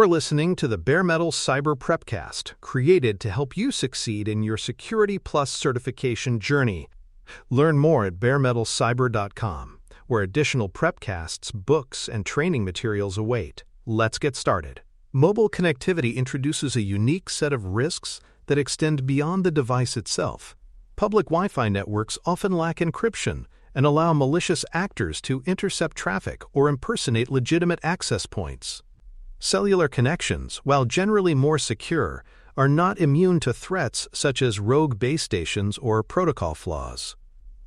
You're listening to the Bare Metal Cyber Prepcast, created to help you succeed in your Security Plus certification journey. Learn more at baremetalcyber.com, where additional prepcasts, books, and training materials await. Let's get started. Mobile connectivity introduces a unique set of risks that extend beyond the device itself. Public Wi-Fi networks often lack encryption and allow malicious actors to intercept traffic or impersonate legitimate access points. Cellular connections, while generally more secure, are not immune to threats such as rogue base stations or protocol flaws.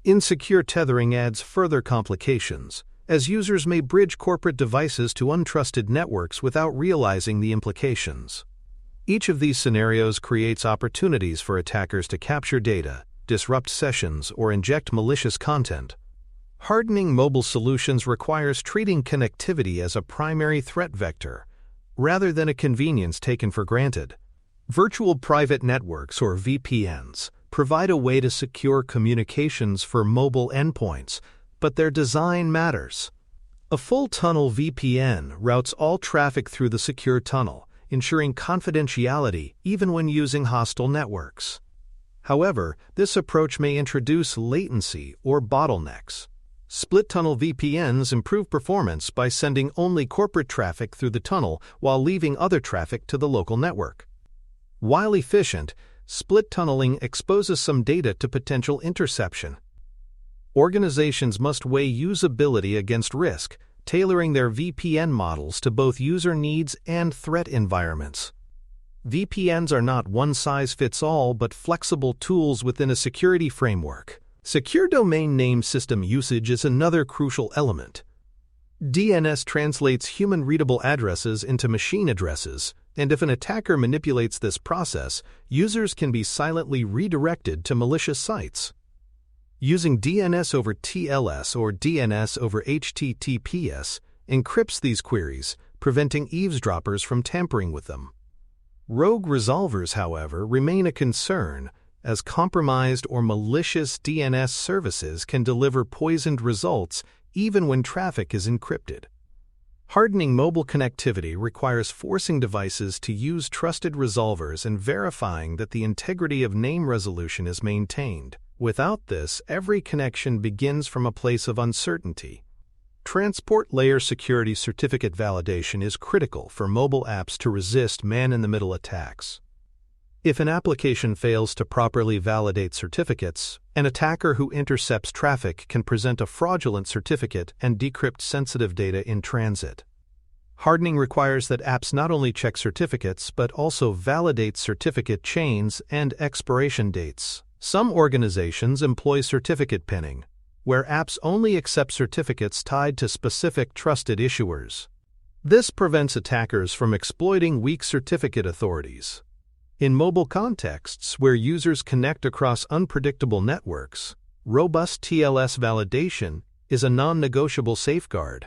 Insecure tethering adds further complications, as users may bridge corporate devices to untrusted networks without realizing the implications. Each of these scenarios creates opportunities for attackers to capture data, disrupt sessions, or inject malicious content. Hardening mobile solutions requires treating connectivity as a primary threat vector, rather than a convenience taken for granted. Virtual private networks, or VPNs, provide a way to secure communications for mobile endpoints, but their design matters. A full tunnel VPN routes all traffic through the secure tunnel, ensuring confidentiality even when using hostile networks. However, this approach may introduce latency or bottlenecks. Split-tunnel VPNs improve performance by sending only corporate traffic through the tunnel while leaving other traffic to the local network. While efficient, split tunneling exposes some data to potential interception. Organizations must weigh usability against risk, tailoring their VPN models to both user needs and threat environments. VPNs are not one-size-fits-all but flexible tools within a security framework. Secure domain name system usage is another crucial element. DNS translates human-readable addresses into machine addresses, and if an attacker manipulates this process, users can be silently redirected to malicious sites. Using DNS over TLS or DNS over HTTPS encrypts these queries, preventing eavesdroppers from tampering with them. Rogue resolvers, however, remain a concern, as compromised or malicious DNS services can deliver poisoned results even when traffic is encrypted. Hardening mobile connectivity requires forcing devices to use trusted resolvers and verifying that the integrity of name resolution is maintained. Without this, every connection begins from a place of uncertainty. Transport layer security certificate validation is critical for mobile apps to resist man-in-the-middle attacks. If an application fails to properly validate certificates, an attacker who intercepts traffic can present a fraudulent certificate and decrypt sensitive data in transit. Hardening requires that apps not only check certificates but also validate certificate chains and expiration dates. Some organizations employ certificate pinning, where apps only accept certificates tied to specific trusted issuers. This prevents attackers from exploiting weak certificate authorities. In mobile contexts where users connect across unpredictable networks, robust TLS validation is a non-negotiable safeguard.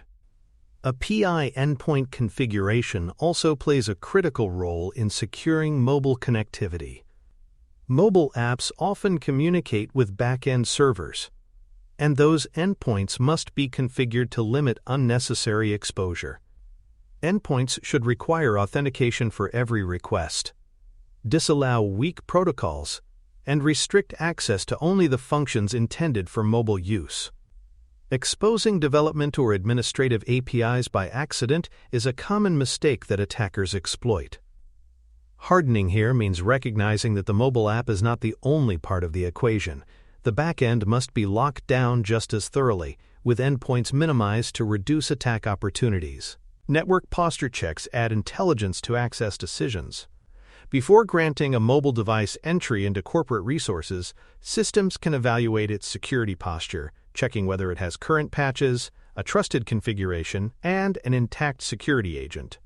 A PI endpoint configuration also plays a critical role in securing mobile connectivity. Mobile apps often communicate with back-end servers, and those endpoints must be configured to limit unnecessary exposure. Endpoints should require authentication for every request, disallow weak protocols, and restrict access to only the functions intended for mobile use. Exposing development or administrative APIs by accident is a common mistake that attackers exploit. Hardening here means recognizing that the mobile app is not the only part of the equation. The backend must be locked down just as thoroughly, with endpoints minimized to reduce attack opportunities. Network posture checks add intelligence to access decisions. Before granting a mobile device entry into corporate resources, systems can evaluate its security posture, checking whether it has current patches, a trusted configuration, and an intact security agent.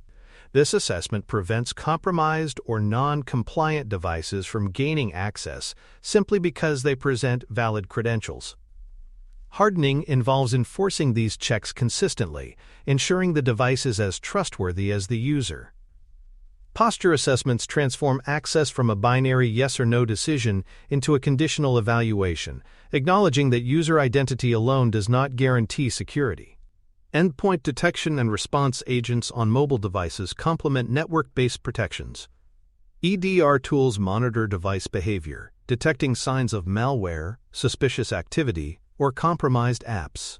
This assessment prevents compromised or non-compliant devices from gaining access simply because they present valid credentials. Hardening involves enforcing these checks consistently, ensuring the device is as trustworthy as the user. Posture assessments transform access from a binary yes or no decision into a conditional evaluation, acknowledging that user identity alone does not guarantee security. Endpoint detection and response agents on mobile devices complement network-based protections. EDR tools monitor device behavior, detecting signs of malware, suspicious activity, or compromised apps.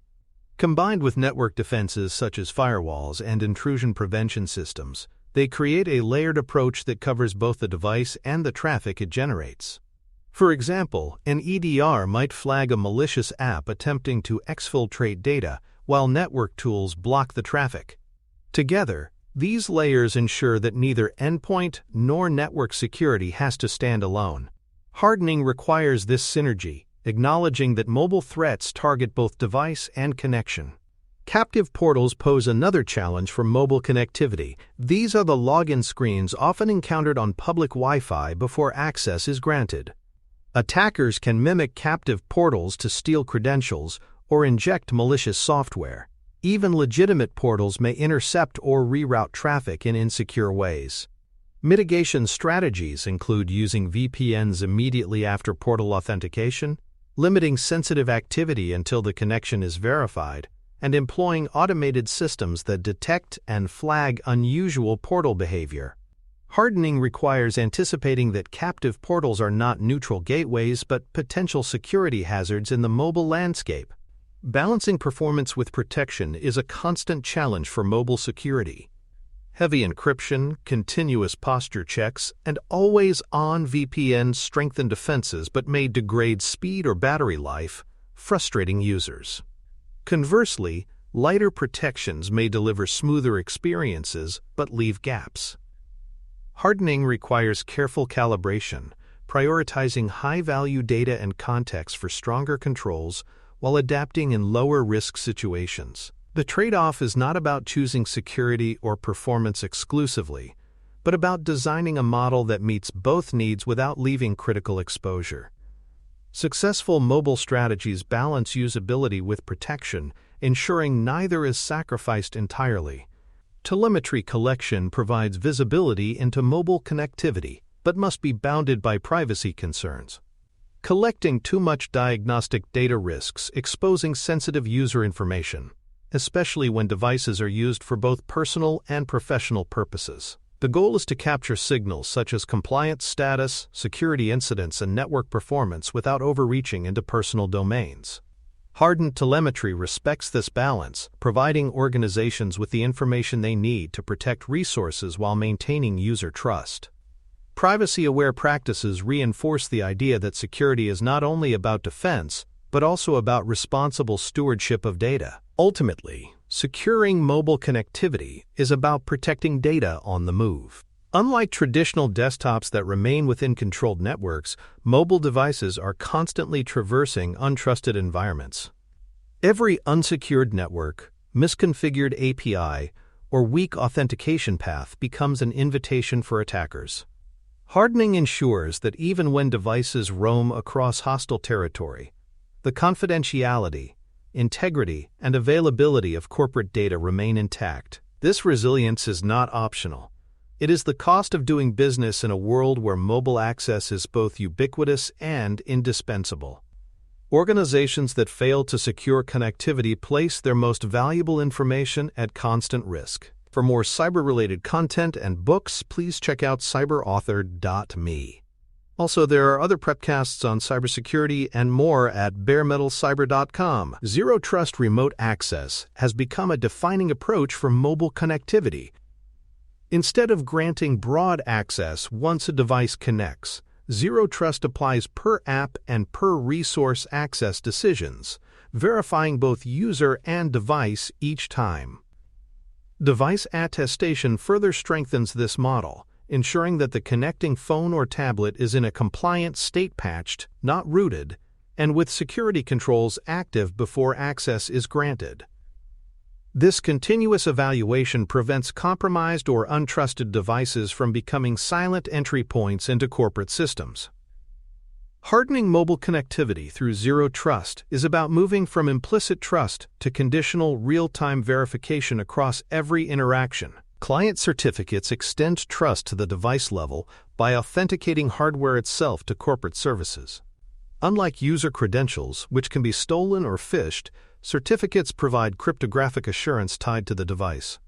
Combined with network defenses such as firewalls and intrusion prevention systems, they create a layered approach that covers both the device and the traffic it generates. For example, an EDR might flag a malicious app attempting to exfiltrate data, while network tools block the traffic. Together, these layers ensure that neither endpoint nor network security has to stand alone. Hardening requires this synergy, acknowledging that mobile threats target both device and connection. Captive portals pose another challenge for mobile connectivity. These are the login screens often encountered on public Wi-Fi before access is granted. Attackers can mimic captive portals to steal credentials or inject malicious software. Even legitimate portals may intercept or reroute traffic in insecure ways. Mitigation strategies include using VPNs immediately after portal authentication, limiting sensitive activity until the connection is verified, and employing automated systems that detect and flag unusual portal behavior. Hardening requires anticipating that captive portals are not neutral gateways but potential security hazards in the mobile landscape. Balancing performance with protection is a constant challenge for mobile security. Heavy encryption, continuous posture checks, and always-on VPNs strengthen defenses but may degrade speed or battery life, frustrating users. Conversely, lighter protections may deliver smoother experiences but leave gaps. Hardening requires careful calibration, prioritizing high-value data and context for stronger controls while adapting in lower-risk situations. The trade-off is not about choosing security or performance exclusively, but about designing a model that meets both needs without leaving critical exposure. Successful mobile strategies balance usability with protection, ensuring neither is sacrificed entirely. Telemetry collection provides visibility into mobile connectivity, but must be bounded by privacy concerns. Collecting too much diagnostic data risks exposing sensitive user information, especially when devices are used for both personal and professional purposes. The goal is to capture signals such as compliance status, security incidents, and network performance without overreaching into personal domains. Hardened telemetry respects this balance, providing organizations with the information they need to protect resources while maintaining user trust. Privacy-aware practices reinforce the idea that security is not only about defense, but also about responsible stewardship of data. Ultimately, securing mobile connectivity is about protecting data on the move. Unlike traditional desktops that remain within controlled networks, mobile devices are constantly traversing untrusted environments. Every unsecured network, misconfigured API, or weak authentication path becomes an invitation for attackers. Hardening ensures that even when devices roam across hostile territory, the confidentiality, integrity, and availability of corporate data remain intact. This resilience is not optional. It is the cost of doing business in a world where mobile access is both ubiquitous and indispensable. Organizations that fail to secure connectivity place their most valuable information at constant risk. For more cyber-related content and books, please check out cyberauthor.me. Also, there are other prepcasts on cybersecurity and more at baremetalcyber.com. Zero Trust Remote Access has become a defining approach for mobile connectivity. Instead of granting broad access once a device connects, Zero Trust applies per-app and per-resource access decisions, verifying both user and device each time. Device attestation further strengthens this model, ensuring that the connecting phone or tablet is in a compliant state patched, not rooted, and with security controls active before access is granted. This continuous evaluation prevents compromised or untrusted devices from becoming silent entry points into corporate systems. Hardening mobile connectivity through Zero Trust is about moving from implicit trust to conditional real-time verification across every interaction. Client certificates extend trust to the device level by authenticating hardware itself to corporate services. Unlike user credentials, which can be stolen or phished, certificates provide cryptographic assurance tied to the device.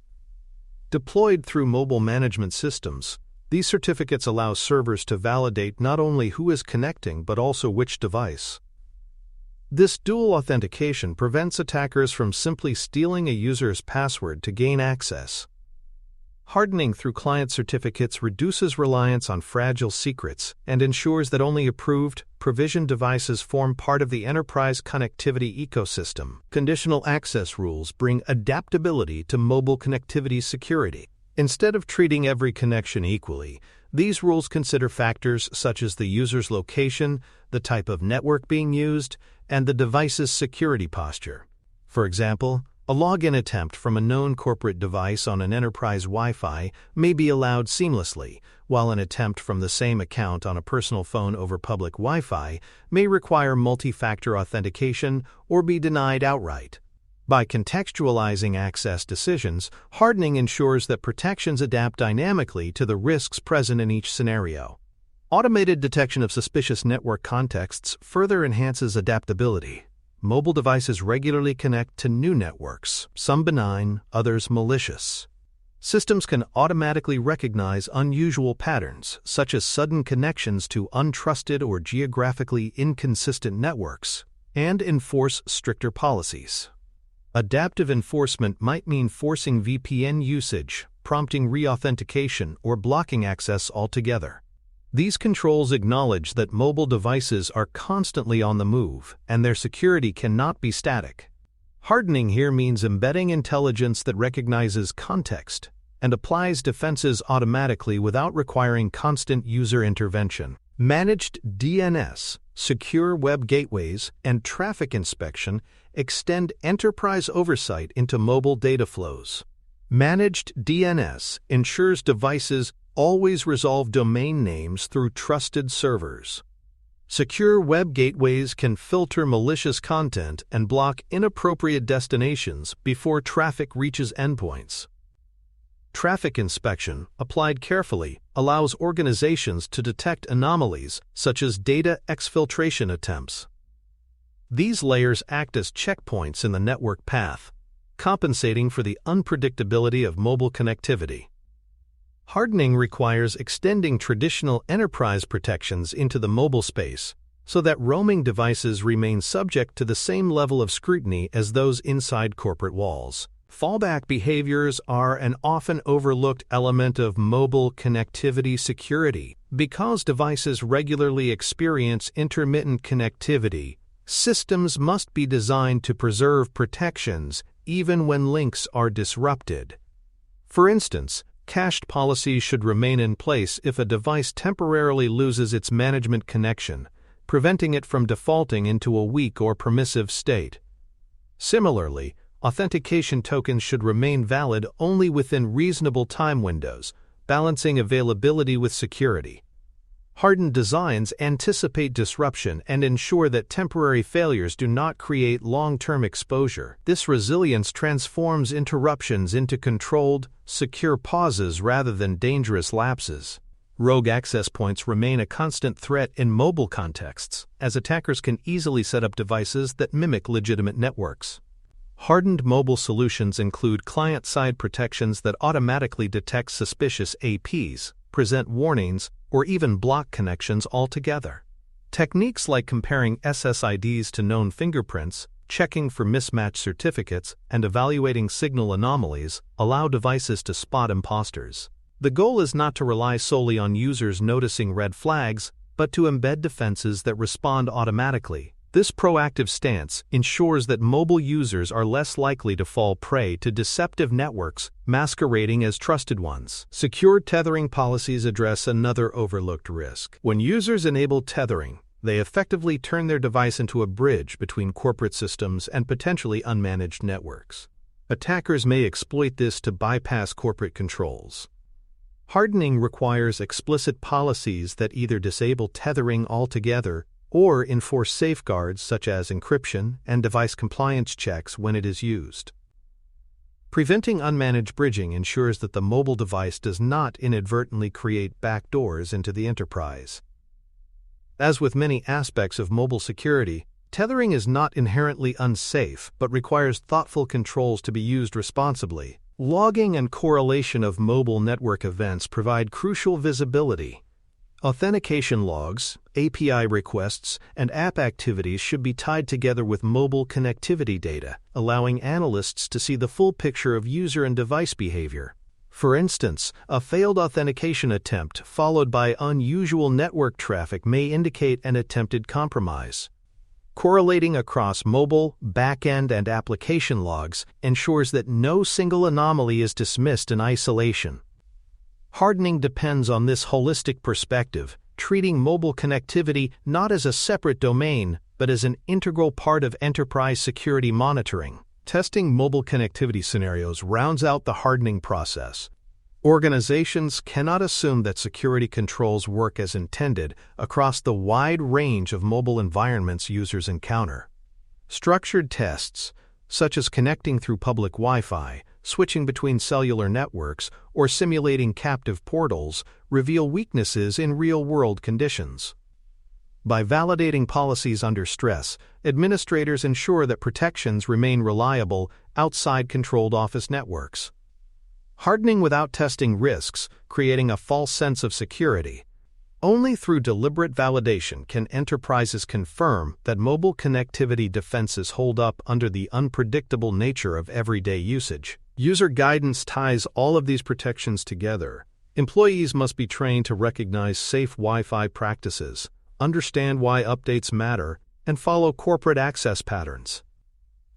Deployed through mobile management systems, these certificates allow servers to validate not only who is connecting but also which device. This dual authentication prevents attackers from simply stealing a user's password to gain access. Hardening through client certificates reduces reliance on fragile secrets and ensures that only approved, provisioned devices form part of the enterprise connectivity ecosystem. Conditional access rules bring adaptability to mobile connectivity security. Instead of treating every connection equally, these rules consider factors such as the user's location, the type of network being used, and the device's security posture. For example, a login attempt from a known corporate device on an enterprise Wi-Fi may be allowed seamlessly, while an attempt from the same account on a personal phone over public Wi-Fi may require multi-factor authentication or be denied outright. By contextualizing access decisions, hardening ensures that protections adapt dynamically to the risks present in each scenario. Automated detection of suspicious network contexts further enhances adaptability. Mobile devices regularly connect to new networks, some benign, others malicious. Systems can automatically recognize unusual patterns, such as sudden connections to untrusted or geographically inconsistent networks, and enforce stricter policies. Adaptive enforcement might mean forcing VPN usage, prompting re-authentication, or blocking access altogether. These controls acknowledge that mobile devices are constantly on the move, and their security cannot be static. Hardening here means embedding intelligence that recognizes context and applies defenses automatically without requiring constant user intervention. Managed DNS, secure web gateways, and traffic inspection extend enterprise oversight into mobile data flows. Managed DNS ensures devices always resolve domain names through trusted servers. Secure web gateways can filter malicious content and block inappropriate destinations before traffic reaches endpoints. Traffic inspection, applied carefully, allows organizations to detect anomalies such as data exfiltration attempts. These layers act as checkpoints in the network path, compensating for the unpredictability of mobile connectivity. Hardening requires extending traditional enterprise protections into the mobile space so that roaming devices remain subject to the same level of scrutiny as those inside corporate walls. Fallback behaviors are an often overlooked element of mobile connectivity security. Because devices regularly experience intermittent connectivity, systems must be designed to preserve protections even when links are disrupted. For instance, cached policies should remain in place if a device temporarily loses its management connection, preventing it from defaulting into a weak or permissive state. Similarly, authentication tokens should remain valid only within reasonable time windows, balancing availability with security. Hardened designs anticipate disruption and ensure that temporary failures do not create long-term exposure. This resilience transforms interruptions into controlled, secure pauses rather than dangerous lapses. Rogue access points remain a constant threat in mobile contexts, as attackers can easily set up devices that mimic legitimate networks. Hardened mobile solutions include client-side protections that automatically detect suspicious APs, present warnings, or even block connections altogether. Techniques like comparing SSIDs to known fingerprints, checking for mismatched certificates, and evaluating signal anomalies allow devices to spot imposters. The goal is not to rely solely on users noticing red flags, but to embed defenses that respond automatically. This proactive stance ensures that mobile users are less likely to fall prey to deceptive networks masquerading as trusted ones. Secure tethering policies address another overlooked risk. When users enable tethering, they effectively turn their device into a bridge between corporate systems and potentially unmanaged networks. Attackers may exploit this to bypass corporate controls. Hardening requires explicit policies that either disable tethering altogether or enforce safeguards such as encryption and device compliance checks when it is used. Preventing unmanaged bridging ensures that the mobile device does not inadvertently create backdoors into the enterprise. As with many aspects of mobile security, Tethering is not inherently unsafe, but requires thoughtful controls to be used responsibly. Logging and correlation of mobile network events provide crucial visibility. Authentication logs, API requests, and app activities should be tied together with mobile connectivity data, allowing analysts to see the full picture of user and device behavior. For instance, a failed authentication attempt followed by unusual network traffic may indicate an attempted compromise. Correlating across mobile, back-end, and application logs ensures that no single anomaly is dismissed in isolation. Hardening depends on this holistic perspective, treating mobile connectivity not as a separate domain, but as an integral part of enterprise security monitoring. Testing mobile connectivity scenarios rounds out the hardening process. Organizations cannot assume that security controls work as intended across the wide range of mobile environments users encounter. Structured tests, such as connecting through public Wi-Fi, switching between cellular networks, or simulating captive portals, reveal weaknesses in real-world conditions. By validating policies under stress, administrators ensure that protections remain reliable outside controlled office networks. Hardening without testing risks, creating a false sense of security. Only through deliberate validation can enterprises confirm that mobile connectivity defenses hold up under the unpredictable nature of everyday usage. User guidance ties all of these protections together. Employees must be trained to recognize safe Wi-Fi practices, understand why updates matter, and follow corporate access patterns.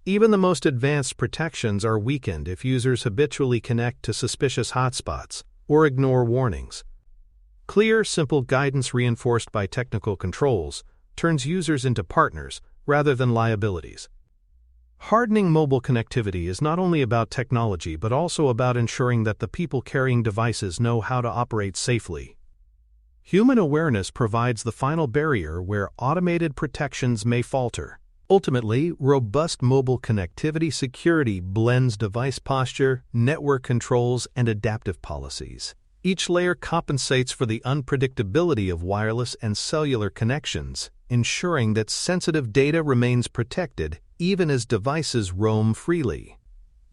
Even the most advanced protections are weakened if users habitually connect to suspicious hotspots or ignore warnings. Clear, simple guidance reinforced by technical controls turns users into partners rather than liabilities. Hardening mobile connectivity is not only about technology but also about ensuring that the people carrying devices know how to operate safely. Human awareness provides the final barrier where automated protections may falter. Ultimately, robust mobile connectivity security blends device posture, network controls, and adaptive policies. Each layer compensates for the unpredictability of wireless and cellular connections, ensuring that sensitive data remains protected even as devices roam freely.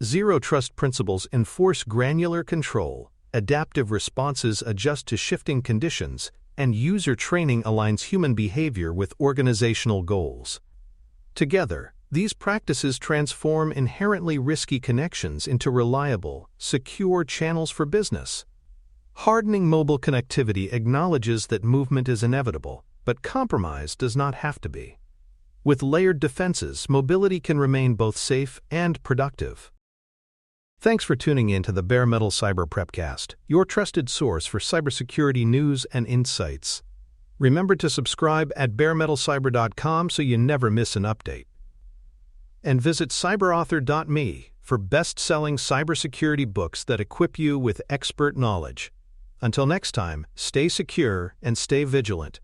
Zero-trust principles enforce granular control, adaptive responses adjust to shifting conditions, and user training aligns human behavior with organizational goals. Together, these practices transform inherently risky connections into reliable, secure channels for business. Hardening mobile connectivity acknowledges that movement is inevitable, but compromise does not have to be. With layered defenses, mobility can remain both safe and productive. Thanks for tuning in to the Bare Metal Cyber Prepcast, your trusted source for cybersecurity news and insights. Remember to subscribe at baremetalcyber.com so you never miss an update. And visit cyberauthor.me for best-selling cybersecurity books that equip you with expert knowledge. Until next time, stay secure and stay vigilant.